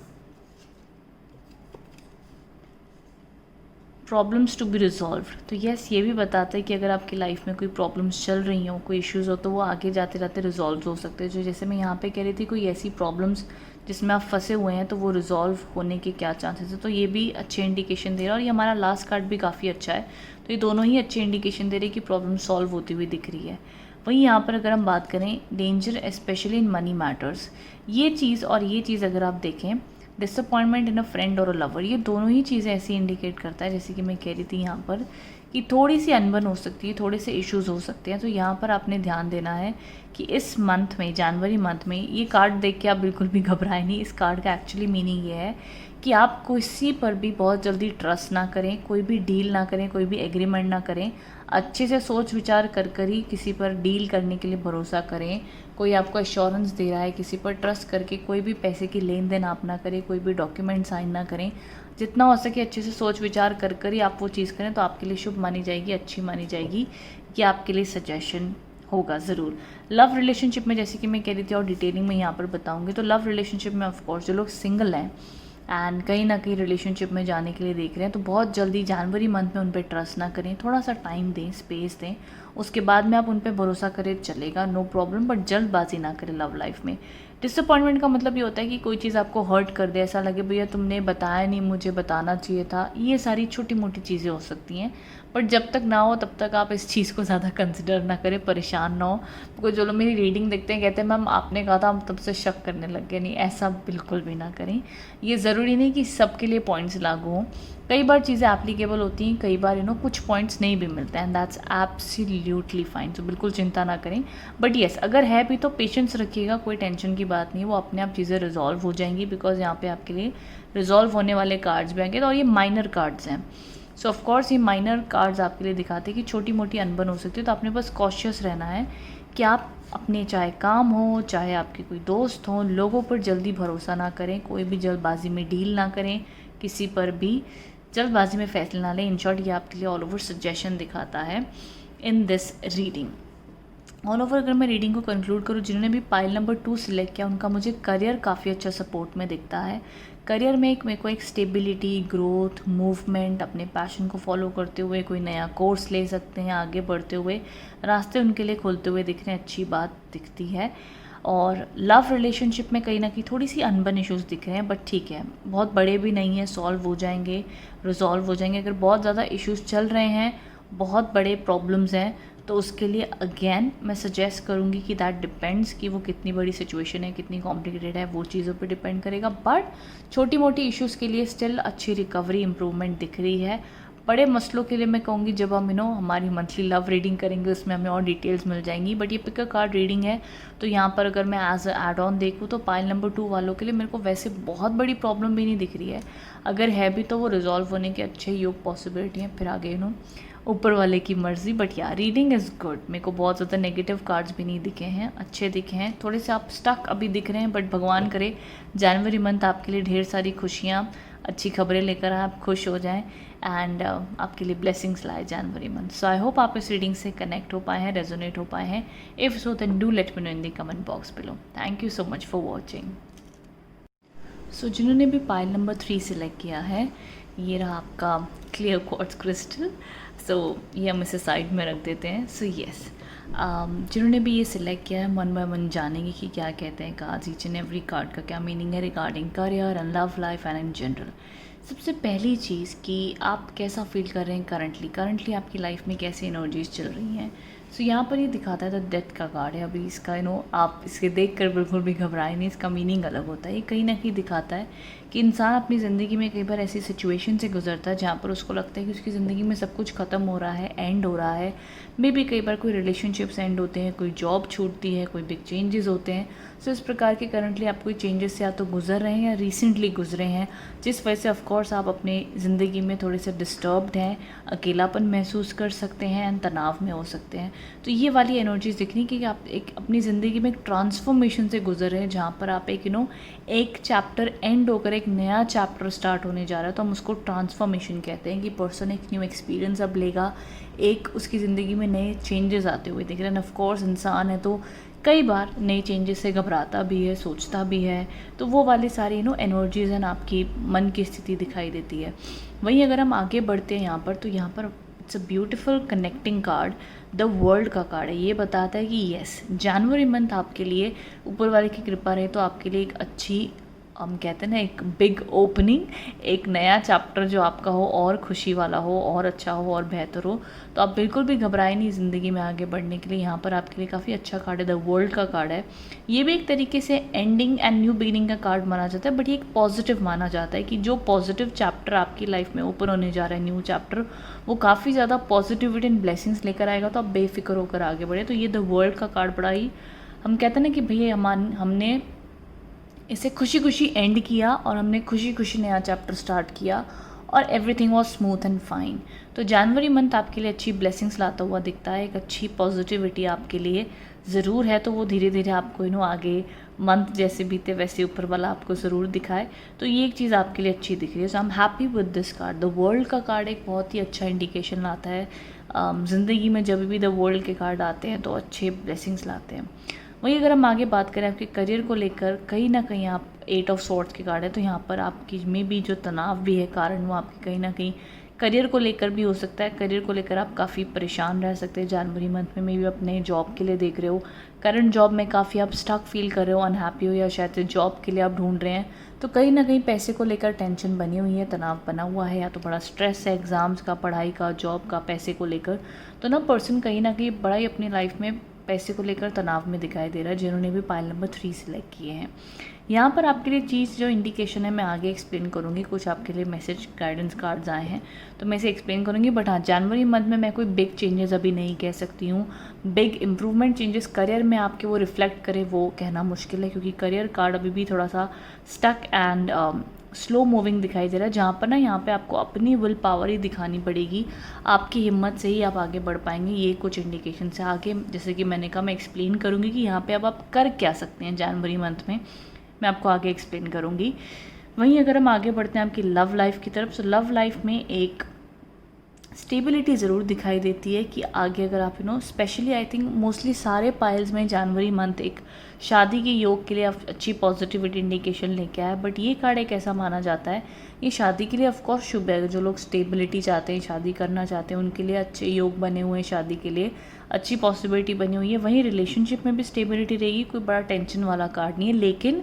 Problems to be resolve, तो यस ये भी बताता है कि अगर आपकी लाइफ में कोई प्रॉब्लम्स चल रही हों, कोई इश्यूज़ हो, तो वो आगे जाते जाते रिजॉल्व हो सकते हैं। जो जैसे मैं यहाँ पे कह रही थी, कोई ऐसी प्रॉब्लम्स जिसमें आप फंसे हुए हैं तो वो रिजॉल्व होने के क्या चांसेस है, तो ये भी अच्छे इंडिकेशन दे रहा है। और ये हमारा लास्ट कार्ड भी काफ़ी अच्छा है, तो ये दोनों ही अच्छे इंडिकेशन दे रहे हैं कि प्रॉब्लम सॉल्व होती हुई दिख रही है। वहीं यहाँ पर अगर हम बात करें danger specially in money matters, ये चीज़ और ये चीज़ अगर आप देखें, डिसअपॉइंटमेंट इन अ फ्रेंड और अ लवर, ये दोनों ही चीज़ें ऐसी इंडिकेट करता है, जैसे कि मैं कह रही थी यहाँ पर कि थोड़ी सी अनबन हो सकती है, थोड़े से इश्यूज़ हो सकते हैं। तो यहाँ पर आपने ध्यान देना है कि इस मंथ में, जनवरी मंथ में, ये कार्ड देख के आप बिल्कुल भी घबराए नहीं। इस कार्ड का एक्चुअली मीनिंग ये है कि आप किसी पर भी बहुत जल्दी ट्रस्ट ना करें, कोई भी डील ना करें, कोई भी एग्रीमेंट ना करें। अच्छे से सोच विचार कर ही किसी पर डील करने के लिए भरोसा करें। कोई आपको एश्योरेंस दे रहा है, किसी पर ट्रस्ट करके कोई भी पैसे की लेन देन आप ना करें, कोई भी डॉक्यूमेंट साइन ना करें। जितना हो सके अच्छे से सोच विचार कर ही आप वो चीज़ करें, तो आपके लिए शुभ मानी जाएगी, अच्छी मानी जाएगी। ये आपके लिए सजेशन होगा ज़रूर। लव रिलेशनशिप में, जैसे कि मैं कह रही थी और डिटेलिंग में यहाँ पर बताऊँगी, तो लव रिलेशनशिप में ऑफकोर्स जो लोग सिंगल हैं एंड कहीं ना कहीं रिलेशनशिप में जाने के लिए देख रहे हैं, तो बहुत जल्दी जनवरी मंथ में उन पर ट्रस्ट ना करें, थोड़ा सा टाइम दें, स्पेस दें, उसके बाद में आप उन पर भरोसा करें, चलेगा, नो प्रॉब्लम, बट जल्दबाजी ना करें लव लाइफ में। डिसअपॉइंटमेंट का मतलब ये होता है कि कोई चीज़ आपको हर्ट कर दे, ऐसा लगे भैया तुमने बताया नहीं, मुझे बताना चाहिए था। ये सारी छोटी मोटी चीज़ें हो सकती हैं, बट जब तक ना हो तब तक आप इस चीज़ को ज़्यादा कंसिडर ना करें, परेशान ना हो। क्योंकि जो लोग मेरी रीडिंग देखते हैं कहते हैं मैम आपने कहा था, हम तब से शक करने लग गए। नहीं, ऐसा बिल्कुल भी ना करें। ये ज़रूरी नहीं कि सबके लिए पॉइंट्स लागू हों, कई बार चीज़ें एप्लीकेबल होती हैं, कई बार कुछ पॉइंट्स नहीं भी मिलते हैं, दैट्स एब्सोल्युटली फाइन। तो बिल्कुल चिंता ना करें, बट येस अगर है भी तो पेशेंस रखिएगा, कोई टेंशन की बात नहीं है, वो अपने आप चीज़ें रिजॉल्व हो जाएंगी, बिकॉज यहाँ पे आपके लिए रिजॉल्व होने वाले कार्ड्स भी आएंगे। और ये माइनर कार्ड्स हैं, सो ऑफकोर्स ये माइनर कार्ड्स आपके लिए दिखाते हैं कि छोटी मोटी अनबन हो सकती है। तो आपने बस कॉशियस रहना है कि आप अपने, चाहे काम हो, चाहे आपके कोई दोस्त हों, लोगों पर जल्दी भरोसा ना करें, कोई भी जल्दबाजी में डील ना करें, किसी पर भी जल्दबाजी में फैसला ना लें। इन शॉर्ट ये आपके लिए ऑल ओवर सजेशन दिखाता है in this reading. All over अगर मैं रीडिंग को कंक्लूड करूँ, जिन्होंने भी पाइल नंबर 2 सिलेक्ट किया उनका मुझे करियर काफ़ी अच्छा सपोर्ट में दिखता है। करियर में मेरे को एक स्टेबिलिटी, ग्रोथ, मूवमेंट, अपने पैशन को फॉलो करते हुए कोई नया कोर्स ले सकते हैं, आगे बढ़ते हुए रास्ते उनके लिए खुलते हुए दिख रहे हैं, अच्छी बात दिखती है। और लव रिलेशनशिप में कहीं ना कहीं थोड़ी सी अनबन इश्यूज दिख रहे हैं, बट ठीक है, बहुत बड़े भी नहीं हैं, सॉल्व हो जाएंगे, रिजॉल्व हो जाएंगे। अगर बहुत ज़्यादा इश्यूज चल रहे हैं, बहुत बड़े प्रॉब्लम्स हैं, तो उसके लिए अगेन मैं सजेस्ट करूँगी कि दैट डिपेंड्स कि वो कितनी बड़ी सिचुएशन है, कितनी कॉम्प्लिकेटेड है, वो चीज़ों पे डिपेंड करेगा। बट छोटी मोटी इश्यूज़ के लिए स्टिल अच्छी रिकवरी, इम्प्रूवमेंट दिख रही है। बड़े मसलों के लिए मैं कहूँगी जब हम हमारी मंथली लव रीडिंग करेंगे उसमें हमें और डिटेल्स मिल जाएंगी। बट ये पिक अ कार्ड रीडिंग है, तो यहाँ पर अगर मैं एज अ एड ऑन देखूँ तो पाइल नंबर 2 वालों के लिए मेरे को वैसे बहुत बड़ी प्रॉब्लम भी नहीं दिख रही है। अगर है भी तो वो रिजॉल्व होने के अच्छे योग पॉसिबिलिटी हैं, फिर आगे ऊपर वाले की मर्जी। बट या रीडिंग इज़ गुड। मेरे को बहुत ज़्यादा नेगेटिव कार्ड्स भी नहीं दिखे हैं, अच्छे दिखे हैं। थोड़े से आप स्टक अभी दिख रहे हैं, बट भगवान करे जनवरी मंथ आपके लिए ढेर सारी खुशियाँ, अच्छी खबरें लेकर आप खुश हो जाएं एंड आपके लिए ब्लेसिंग्स लाए जनवरी मंथ। सो आई होप आप इस रीडिंग से कनेक्ट हो पाए हैं, रेजोनेट हो पाए हैं। If so then do let me know in the comment box below. Thank you so much for watching. So जिन्होंने भी पाइल नंबर 3 सिलेक्ट किया है, ये रहा आपका क्लियर क्वार्ट्ज क्रिस्टल। सो ये हम इसे साइड में रख देते हैं। सो येस, जिन्होंने भी ये सिलेक्ट किया है, वन बाय वन जानेंगे कि क्या कहते हैं cards, each and every card का क्या मीनिंग है regarding career and love life and in general. सबसे पहली चीज़ कि आप कैसा फील कर रहे हैं करंटली आपकी लाइफ में कैसी एनर्जीज चल रही हैं। सो यहाँ पर ये दिखाता है तो डेथ का कार्ड है। अभी इसका आप इसके देख कर बिल्कुल भी घबराए नहीं, इसका मीनिंग अलग होता है। ये कहीं ना कहीं दिखाता है कि इंसान अपनी ज़िंदगी में कई बार ऐसी सिचुएशन से गुजरता है जहाँ पर उसको लगता है कि उसकी ज़िंदगी में सब कुछ ख़त्म हो रहा है, एंड हो रहा है। मे बी कई बार कोई रिलेशनशिप्स एंड होते हैं, कोई जॉब छूटती है, कोई बिग चेंजेस होते हैं। सो इस प्रकार के करंटली आप कोई चेंजेस से या तो गुजर रहे हैं या रिसेंटली गुजरे हैं, जिस वजह से ऑफकोर्स आप अपने ज़िंदगी में थोड़े से डिस्टर्ब्ड हैं, अकेलापन महसूस कर सकते हैं एंड तनाव में हो सकते हैं। तो ये वाली एनर्जीज दिख रही कि आप एक अपनी ज़िंदगी में एक ट्रांसफॉर्मेशन से गुजर रहे हैं, जहाँ पर आप एक एक चैप्टर एंड होकर एक नया चैप्टर स्टार्ट होने जा रहा है। तो हम उसको ट्रांसफॉर्मेशन कहते हैं कि पर्सन एक न्यू एक्सपीरियंस अब लेगा, एक उसकी ज़िंदगी में नए चेंजेस आते हुए दिख रहे हैं। ऑफ कोर्स इंसान है तो कई बार नए चेंजेस से घबराता भी है, सोचता भी है, तो वो वाली सारी एनर्जीज़ हैं, आपकी मन की स्थिति दिखाई देती है। वहीं अगर हम आगे बढ़ते हैं यहाँ पर it's a beautiful connecting card, the world का कार्ड है। ये बताता है कि यस, जनवरी मंथ आपके लिए ऊपर वाले की कृपा रहे तो आपके लिए एक अच्छी, हम कहते हैं ना, एक बिग ओपनिंग, एक नया चैप्टर जो आपका हो और खुशी वाला हो और अच्छा हो और बेहतर हो। तो आप बिल्कुल भी घबराए नहीं ज़िंदगी में आगे बढ़ने के लिए। यहाँ पर आपके लिए काफ़ी अच्छा कार्ड है, द वर्ल्ड का कार्ड है। ये भी एक तरीके से एंडिंग एंड न्यू बिगिनिंग का कार्ड माना जाता है, बट ये एक पॉजिटिव माना जाता है कि जो पॉजिटिव चैप्टर आपकी लाइफ में ओपन होने जा रहा है, न्यू चैप्टर, वो काफ़ी ज़्यादा पॉजिटिविटी एंड ब्लेसिंग्स लेकर आएगा। तो आप बेफिक्र होकर आगे बढ़े। तो ये द वर्ल्ड का कार्ड बड़ा ही, हम कहते हैं ना कि भैया हमने इसे खुशी खुशी एंड किया और हमने खुशी खुशी नया चैप्टर स्टार्ट किया और everything was smooth and fine. तो जनवरी मंथ आपके लिए अच्छी ब्लेसिंग्स लाता हुआ दिखता है, एक अच्छी पॉजिटिविटी आपके लिए ज़रूर है। तो वो धीरे धीरे आपको आगे मंथ जैसे बीते वैसे ऊपर वाला आपको ज़रूर दिखाए। तो ये एक चीज़ आपके लिए अच्छी दिख रही है। So I am happy with this card. The world का कार्ड एक बहुत ही अच्छा इंडिकेशन लाता है। ज़िंदगी में जब भी द वर्ल्ड के कार्ड आते हैं तो अच्छे ब्लेसिंग्स लाते हैं। वहीं अगर हम आगे बात करें आपके करियर को लेकर, कहीं ना कहीं आप 8 ऑफ स्वॉर्ड्स के कार्ड है, तो यहाँ पर आपकी में भी जो तनाव भी है कारण, वो आपके कहीं ना कहीं करियर को लेकर भी हो सकता है। करियर को लेकर आप काफ़ी परेशान रह सकते हैं जनवरी मंथ में भी अपने जॉब के लिए देख रहे हो, करंट जॉब में काफ़ी आप स्टक फील कर रहे हो, अनहैप्पी हो, या शायद से जॉब के लिए आप ढूंढ रहे हैं। तो कहीं ना कहीं पैसे को लेकर टेंशन बनी हुई है, तनाव बना हुआ है, या तो बड़ा स्ट्रेस है एग्ज़ाम्स का, पढ़ाई का, जॉब का, पैसे को लेकर। तो ना पर्सन कहीं ना कहीं बड़ा ही अपनी लाइफ में पैसे को लेकर तनाव में दिखाई दे रहा है, जिन्होंने भी पाइल नंबर 3 सिलेक्ट किए हैं। यहाँ पर आपके लिए चीज़ जो इंडिकेशन है मैं आगे एक्सप्लेन करूँगी। कुछ आपके लिए मैसेज गाइडेंस कार्ड्स आए हैं तो मैं इसे एक्सप्लेन करूँगी। बट हाँ, जनवरी मंथ में मैं कोई बिग चेंजेस अभी नहीं कह सकती हूँ। बिग इम्प्रूवमेंट चेंजेस करियर में आपके वो रिफ्लेक्ट करे वो कहना मुश्किल है, क्योंकि करियर कार्ड अभी भी थोड़ा सा स्टक एंड स्लो मूविंग दिखाई दे रहा है, जहाँ पर ना यहाँ पे आपको अपनी विल पावर ही दिखानी पड़ेगी, आपकी हिम्मत से ही आप आगे बढ़ पाएंगे। ये कुछ इंडिकेशन से आगे, जैसे कि मैंने कहा, मैं एक्सप्लेन करूँगी कि यहाँ पे अब आप कर क्या सकते हैं जनवरी मंथ में, मैं आपको आगे एक्सप्लेन करूँगी। वहीं अगर हम आगे बढ़ते हैं आपकी लव लाइफ की तरफ, तो लव लाइफ में एक स्टेबिलिटी ज़रूर दिखाई देती है कि आगे अगर आप स्पेशली आई थिंक मोस्टली सारे पाइल्स में जनवरी मंथ एक शादी के योग के लिए अच्छी पॉजिटिविटी इंडिकेशन लेके आया। बट ये कार्ड एक ऐसा माना जाता है, ये शादी के लिए ऑफकोर्स शुभ है। जो लोग स्टेबिलिटी चाहते हैं, शादी करना चाहते हैं, उनके लिए अच्छे योग बने हुए हैं, शादी के लिए अच्छी पॉसिबिलिटी बनी हुई है। वहीं रिलेशनशिप में भी स्टेबिलिटी रहेगी, कोई बड़ा टेंशन वाला कार्ड नहीं है। लेकिन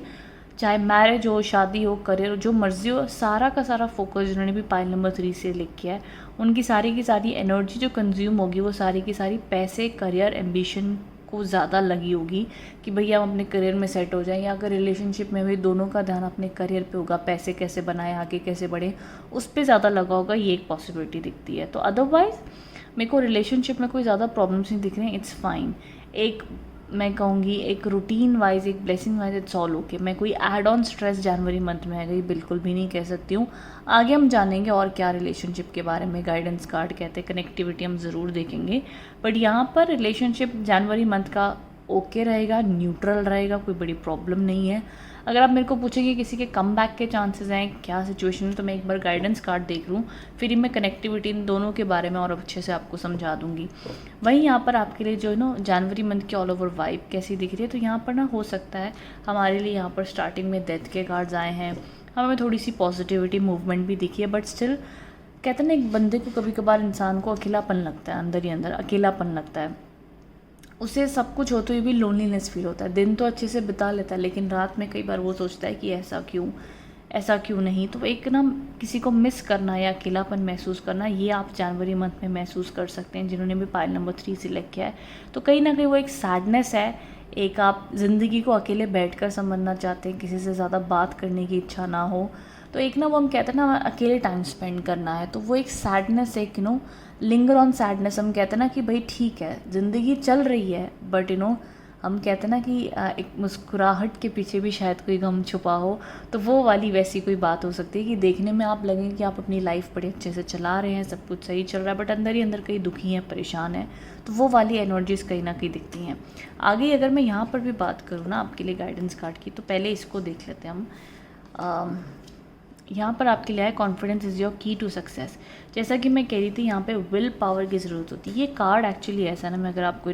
चाहे मैरिज हो, शादी हो, करियर हो, जो मर्जी हो, सारा का सारा फोकस जिन्होंने भी पाइल नंबर 3 से लिख किया है, उनकी सारी की सारी एनर्जी जो कंज्यूम होगी वो सारी की सारी पैसे, करियर, एम्बिशन को ज़्यादा लगी होगी कि भैया हम अपने करियर में सेट हो जाएं। या अगर रिलेशनशिप में भी दोनों का ध्यान अपने करियर पे होगा, पैसे कैसे बनाए, आगे कैसे बढ़े, उस पर ज़्यादा लगा होगा, ये एक पॉसिबिलिटी दिखती है। तो अदरवाइज़ मेरे को रिलेशनशिप में कोई ज़्यादा प्रॉब्लम्स नहीं दिख रहे हैं, इट्स फाइन। एक मैं कहूँगी एक रूटीन वाइज, एक blessing wise, it's all okay. मैं कोई एड ऑन स्ट्रेस जनवरी मंथ में है गई बिल्कुल भी नहीं कह सकती हूँ। आगे हम जानेंगे और क्या रिलेशनशिप के बारे में गाइडेंस कार्ड कहते हैं, कनेक्टिविटी हम ज़रूर देखेंगे। बट यहाँ पर रिलेशनशिप जनवरी मंथ का ओके रहेगा, न्यूट्रल रहेगा, कोई बड़ी प्रॉब्लम नहीं है। अगर आप मेरे को पूछेंगे किसी के कम बैक के चांसेस हैं, क्या सिचुएशन है, तो मैं एक बार गाइडेंस कार्ड देख लूँ, फिर मैं कनेक्टिविटी इन दोनों के बारे में और अच्छे से आपको समझा दूँगी। वहीं यहाँ पर आपके लिए जो है ना जनवरी मंथ की ऑल ओवर वाइब कैसी दिख रही है, तो यहाँ पर ना हो सकता है हमारे लिए यहाँ पर स्टार्टिंग में डेथ के कार्ड्स आए हैं, हमें थोड़ी सी पॉजिटिविटी मूवमेंट भी दिखी है। बट स्टिल कहते हैं ना, एक बंदे को कभी कभार इंसान को अकेलापन लगता है, अंदर ही अंदर अकेलापन लगता है, उसे सब कुछ होते हुए भी लोनलीनेस फील होता है। दिन तो अच्छे से बिता लेता है, लेकिन रात में कई बार वो सोचता है कि ऐसा क्यों नहीं। तो एक ना किसी को मिस करना या अकेलापन महसूस करना, ये आप जनवरी मंथ में महसूस कर सकते हैं जिन्होंने भी पाइल नंबर 3 सिलेक्ट किया है। तो कहीं ना कहीं वो एक सैडनेस है, एक आप ज़िंदगी को अकेले बैठकर समझना चाहते हैं, किसी से ज़्यादा बात करने की इच्छा ना हो, तो एक ना वो हम कहते हैं ना अकेले टाइम स्पेंड करना है, तो वो एक सैडनेस, एक लिंगर ऑन सैडनेस हम कहते हैं ना कि भाई ठीक है ज़िंदगी चल रही है, बट हम कहते हैं ना कि एक मुस्कुराहट के पीछे भी शायद कोई गम छुपा हो, तो वो वाली वैसी कोई बात हो सकती है कि देखने में आप लगेंगे कि आप अपनी लाइफ बड़े अच्छे से चला रहे हैं, सब कुछ सही चल रहा है, बट अंदर ही अंदर कहीं दुखी हैं, परेशान हैं। तो वो वाली एनर्जीज़ कहीं ना कहीं दिखती हैं। आगे अगर मैं यहाँ पर भी बात करूँ ना आपके लिए गाइडेंस कार्ड की, तो पहले इसको देख लेते हैं हम। यहाँ पर आपके लिए है कॉन्फिडेंस इज़ योर की टू सक्सेस। जैसा कि मैं कह रही थी, यहाँ पे विल पावर की ज़रूरत होती है। ये कार्ड एक्चुअली ऐसा ना, मैं अगर आपको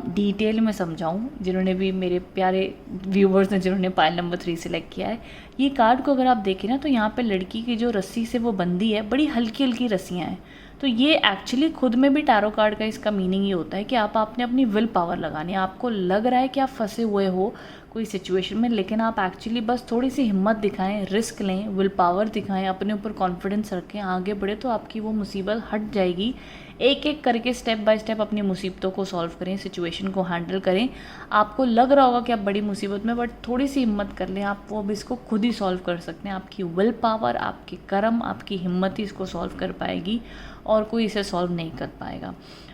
डिटेल में समझाऊँ, जिन्होंने भी मेरे प्यारे व्यूवर्स ने जिन्होंने पायल नंबर 3 सेलेक्ट किया है, ये कार्ड को अगर आप देखें ना, तो यहाँ पे लड़की की जो रस्सी से वो बंदी है, बड़ी हल्की हल्की रस्सियाँ हैं। तो ये एक्चुअली खुद में भी टैरो कार्ड का इसका मीनिंग ये होता है कि आपने अपनी विल पावर लगानी है। आपको लग रहा है कि आप फंसे हुए हो कोई सिचुएशन में, लेकिन आप एक्चुअली बस थोड़ी सी हिम्मत दिखाएं, रिस्क लें, विल पावर दिखाएं, अपने ऊपर कॉन्फिडेंस रखें, आगे बढ़े तो आपकी वो मुसीबत हट जाएगी। एक एक करके स्टेप बाय स्टेप अपनी मुसीबतों को सॉल्व करें, सिचुएशन को हैंडल करें। आपको लग रहा होगा कि आप बड़ी मुसीबत में, बट थोड़ी सी हिम्मत कर लें, आप वो अब इसको खुद ही सॉल्व कर सकते हैं। आपकी विल पावर, आपके कर्म, आपकी हिम्मत ही इसको सॉल्व कर पाएगी और कोई इसे सॉल्व नहीं कर पाएगा।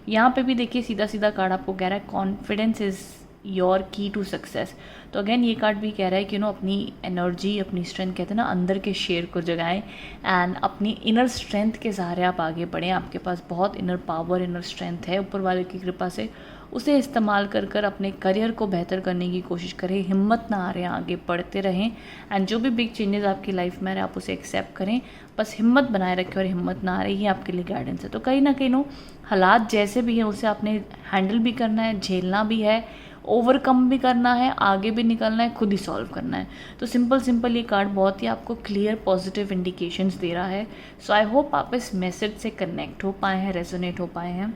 यहाँ पे भी देखिए सीधा सीधा कार्ड आपको कह रहा है कॉन्फिडेंस इज़ योर की टू सक्सेस। तो अगेन ये कार्ड भी कह रहा है कि अपनी एनर्जी, अपनी स्ट्रेंथ, कहते हैं ना, अंदर के शेर को जगाएं एंड अपनी इनर स्ट्रेंथ के सहारे आप आगे बढ़ें। आपके पास बहुत इनर पावर, इनर स्ट्रेंथ है ऊपर वाले की कृपा से। उसे इस्तेमाल कर अपने करियर को बेहतर करने की कोशिश करें, हिम्मत ना हारें, आगे बढ़ते रहें एंड जो भी बिग चेंजेस आपकी लाइफ में आ रहे हैं आप उसे एक्सेप्ट करें, बस हिम्मत बनाए रखें और हिम्मत ना हारें। ये आपके लिए गाइडेंस है। तो कहीं ना कहीं हालात जैसे भी हैं उसे आपने हैंडल भी करना है, झेलना भी है, ओवरकम भी करना है, आगे भी निकलना है, खुद ही सॉल्व करना है। तो सिंपल ये कार्ड बहुत ही आपको क्लियर पॉजिटिव इंडिकेशंस दे रहा है। सो आई होप आप इस मैसेज से कनेक्ट हो पाए हैं, रेजोनेट हो पाए हैं।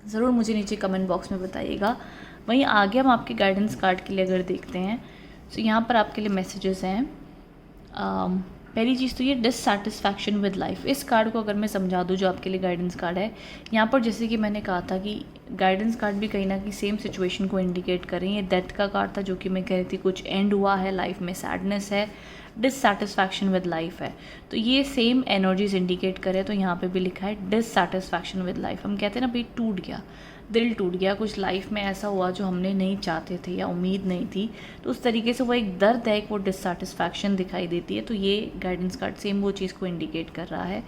ज़रूर मुझे नीचे कमेंट बॉक्स में बताइएगा। वहीं आगे हम आपके गाइडेंस कार्ड के लिए अगर देखते हैं, तो यहाँ पर आपके लिए मैसेजेस हैं। पहली चीज़ तो ये डिससैटिस्फैक्शन विद लाइफ। इस कार्ड को अगर मैं समझा दूँ, जो आपके लिए गाइडेंस कार्ड है, यहाँ पर जैसे कि मैंने कहा था कि गाइडेंस कार्ड भी कहीं ना कहीं सेम सिचुएशन को इंडिकेट करें। ये डेथ का कार्ड था, जो कि मैं कह रही थी कुछ एंड हुआ है, लाइफ में सैडनेस है, डिससैटिस्फैक्शन विद लाइफ है। तो ये सेम एनर्जीज इंडिकेट करें। तो यहाँ पे भी लिखा है डिससैटिस्फैक्शन विद लाइफ। हम कहते हैं ना भाई, टूट गया, दिल टूट गया, कुछ लाइफ में ऐसा हुआ जो हमने नहीं चाहते थे या उम्मीद नहीं थी, तो उस तरीके से वो एक दर्द है, एक वो डिससैटिस्फैक्शन दिखाई देती है। तो ये गाइडेंस कार्ड सेम वो चीज़ को इंडिकेट कर रहा है।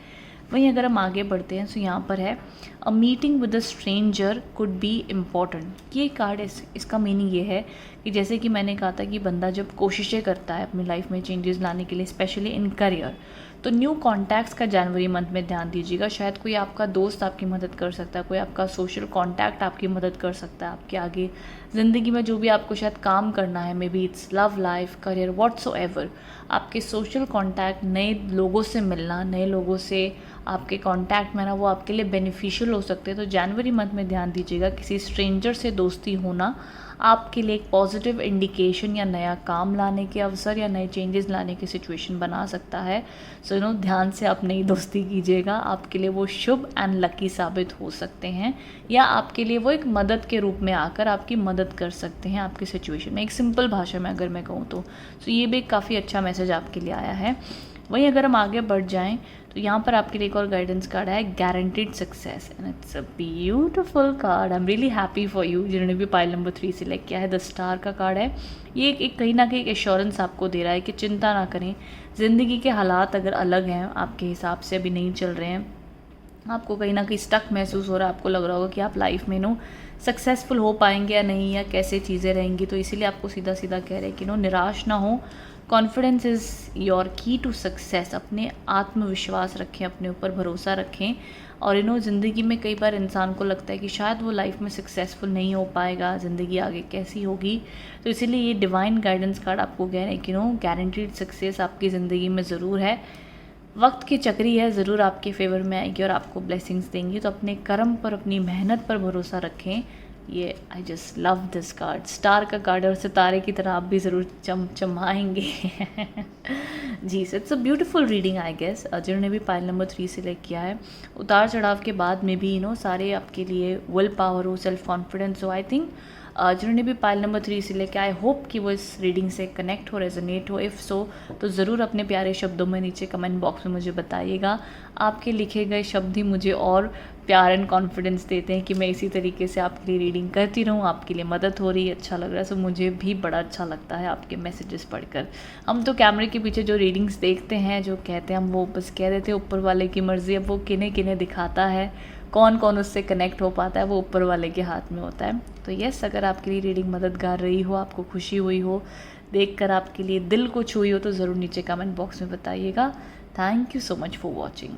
वहीं अगर हम आगे बढ़ते हैं, तो यहाँ पर है a meeting with a stranger could be important. ये कार्ड इसका मीनिंग ये है कि जैसे कि मैंने कहा था कि बंदा जब कोशिशें करता है अपनी लाइफ में चेंजेस लाने के लिए, स्पेशली इन करियर, तो न्यू कॉन्टैक्ट्स का जनवरी मंथ में ध्यान दीजिएगा। शायद कोई आपका दोस्त आपकी मदद कर सकता है, कोई आपका सोशल कॉन्टैक्ट आपकी मदद कर सकता है आपके आगे ज़िंदगी में जो भी आपको शायद काम करना है, may be it's love life, career, whatsoever. आपके सोशल कॉन्टैक्ट, नए लोगों से मिलना, नए लोगों से आपके कॉन्टैक्ट में ना, वो आपके लिए बेनिफिशियल हो सकते हैं। तो जनवरी मंथ में ध्यान दीजिएगा, किसी स्ट्रेंजर से दोस्ती होना आपके लिए एक पॉजिटिव इंडिकेशन या नया काम लाने के अवसर या नए चेंजेस लाने की सिचुएशन बना सकता है। सो ध्यान से आप नई दोस्ती कीजिएगा, आपके लिए वो शुभ एंड लकी साबित हो सकते हैं, या आपके लिए वो एक मदद के रूप में आकर आपकी मदद कर सकते हैं आपकी सिचुएशन में। एक सिंपल भाषा में अगर मैं कहूँ तो ये भी एक काफ़ी अच्छा मैसेज आपके लिए आया है। वहीं अगर हम आगे बढ़ जाएं, तो यहाँ पर आपके लिए एक और गाइडेंस कार्ड है, guaranteed success, and it's a beautiful card. I am really happy for you, जिन्होंने भी पाइल नंबर 3 सिलेक्ट किया है। द स्टार का कार्ड है। ये एक कहीं ना कहीं एक एश्योरेंस आपको दे रहा है कि चिंता ना करें, ज़िंदगी के हालात अगर अलग हैं, आपके हिसाब से अभी नहीं चल रहे हैं, आपको कहीं ना कहीं स्टक महसूस हो रहा है, आपको लग रहा होगा कि आप लाइफ में सक्सेसफुल हो पाएंगे या नहीं, या कैसे चीज़ें रहेंगी, तो इसीलिए आपको सीधा सीधा कह रहे हैं कि निराश ना हो। कॉन्फिडेंस इज़ योर की टू सक्सेस। अपने आत्मविश्वास रखें, अपने ऊपर भरोसा रखें। और ज़िंदगी में कई बार इंसान को लगता है कि शायद वो लाइफ में सक्सेसफुल नहीं हो पाएगा, ज़िंदगी आगे कैसी होगी। तो इसीलिए ये डिवाइन गाइडेंस कार्ड आपको कह रहे हैं कि गारंटीड सक्सेस आपकी ज़िंदगी में ज़रूर है। वक्त की चक्री है, ज़रूर आपके फेवर में आएगी और आपको ब्लेसिंग्स देंगी। तो अपने कर्म पर, अपनी मेहनत पर भरोसा रखें। ये I just love this card. Star का कार्ड और सितारे की तरह आप भी ज़रूर चमचमाएंगे। जी, so it's a beautiful reading I guess. जिन्होंने भी पाइल नंबर 3 सिलेक्ट किया है, उतार चढ़ाव के बाद में भी सारे आपके लिए विल पावर हो, सेल्फ कॉन्फिडेंस हो। आई थिंक जिन्होंने भी पाइल नंबर 3 से लेके, आई होप कि वो इस रीडिंग से कनेक्ट हो, रेजोनेट हो। इफ़ सो तो ज़रूर अपने प्यारे शब्दों में नीचे कमेंट बॉक्स में मुझे बताइएगा। आपके लिखे गए शब्द ही मुझे और प्यार एंड कॉन्फिडेंस देते हैं कि मैं इसी तरीके से आपके लिए रीडिंग करती रहूँ, आपके लिए मदद हो रही है, अच्छा लग रहा है। सो मुझे भी बड़ा अच्छा लगता है आपके मैसेजेस पढ़कर। हम तो कैमरे के पीछे जो रीडिंग्स देखते हैं, जो कहते हैं, हम वो बस कह देते हैं, ऊपर वाले की मर्ज़ी। अब वो किन्हें किन्हें दिखाता है, कौन कौन उससे कनेक्ट हो पाता है, वो ऊपर वाले के हाथ में होता है। तो यस, अगर आपके लिए रीडिंग मददगार रही हो, आपको खुशी हुई हो, देखकर आपके लिए दिल को छुई हो, तो ज़रूर नीचे कमेंट बॉक्स में बताइएगा। Thank you so much for watching.